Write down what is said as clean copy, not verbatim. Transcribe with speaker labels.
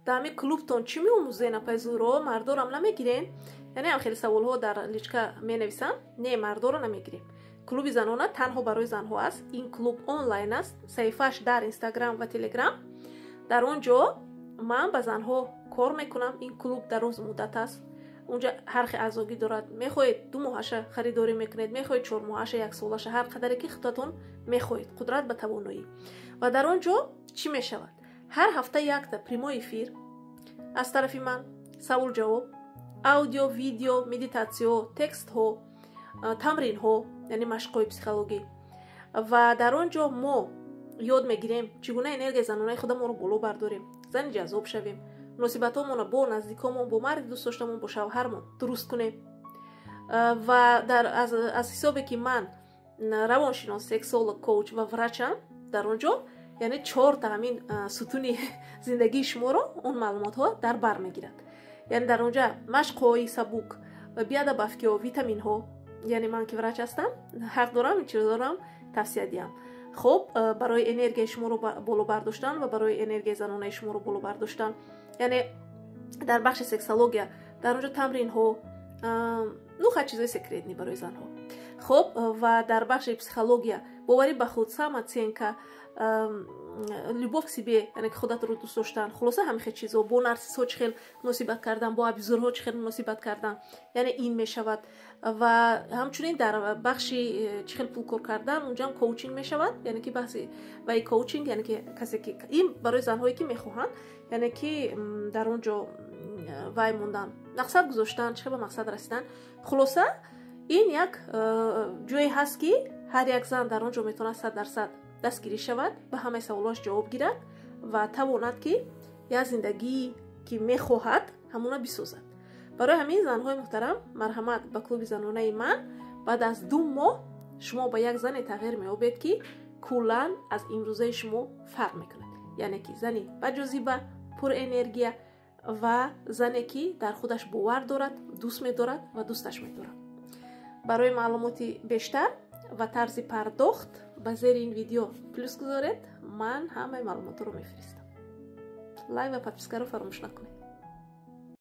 Speaker 1: дами клубтон чӣ меомӯзен апай зӯро мардорам намегирен? яъне ҳам хеле саволҳо дар личка менависанд. не, мардора намегирем. клуби занона танҳо барои занҳо аст. ин клуб онлайн аст. саҳифааш дар инстаграм ва телеграм. дар он ҷо ман ба занҳо кор мекунам. ин клуб дароз муддат аст. унҷа ҳар хел аъзогӣ дорад. мехоҳед 2 моҳаша харидорӣ мекунед, мехоҳед 4 моҳаша, 1 солаша, ҳар қадаре ки худатон мехоҳед. қудрат ба тавоноӣ. ва дар он ҷо чӣ мешавад? ҳар ҳафта якта прямой эфир аз тарафи ман, савол ҷавоб, аудио, видео, медитатсиё, текстҳо, тамринҳо, яъне машқҳои психологӣ. ва дар он ҷо мо ёд мегирем чӣ гуна энергияи занонаи худамонро боло бардорем, зани ҷаззоб шавем, муносибатҳоямонро бо наздикомон, бо марди дӯст доштамон, бо шавҳармон дуруст кунем. ва аз ҳисобе ки ман равоншинос, сексолог, коуч ва врачам, дар он ҷо яъне 4 та ҳамин сутуни зиндагии шуморо он маълумотҳо дар бар мегирад. яъне дар онҷа машқҳои сабук, биадабафкиё, витаминҳо, яъне ман ки врач ҳастам, ҳақ дорам ин чизо дорам тавсия диҳам. хуб, барои энергияи шуморо боло бардоштан ва барои энергияи занонаи шуморо боло бардоштан, яъне дар бахши сексология дар онҷо тамринҳо, нуха чизои секретни барои занҳо. хуб, ва дар бахши психология боварӣ ба худ, самооценка, любовь к себе, яъне ки худатро дӯст доштан, хулоса ҳамин хел чизо, бо нарсисҳо чӣ хел муносибат кардан, бо абюзерҳо чӣ хел муносибат кардан, яъне ин мешавад. ва ҳамчунин дар бахши чӣ хел пулкор кардан, унҷам коучинг мешавад, яъне ки баҳси ваи коучинг, яъне ки касе ки ин барои занҳое ки мехоҳанд, яъне ки дар он ҷо вай мондан, мақсад гузоштан, чӣ хел ба мақсад расидан. хулоса ин як ҷое ҳаст ки ҳар як зан дар он ҷо метавонад 100% дастгирӣ шавад, ба ҳамаи саволош ҷавоб гирад ва тавонад ки як зиндагии ки мехоҳад ҳамона бисозад. барои ҳамин занҳои муҳтарам, марҳамат, ба клуби занонаи ман баъд аз 2 моҳ шумо ба як зане тағйир меёбед ки куллан аз имрӯзаи шумо фарқ мекунад. яъне ки зани баҷозиба, пурэнергия ва зане ки дар худаш бовар дорад, дӯст медорад ва дӯсташ медорад. барои маълумоти бештар ва тарзи пардохт ба зери ин видео плюс гузоред. ман ҳамаи маълумотро мефиристам. лайк ва подпискаро фаромӯш накунед.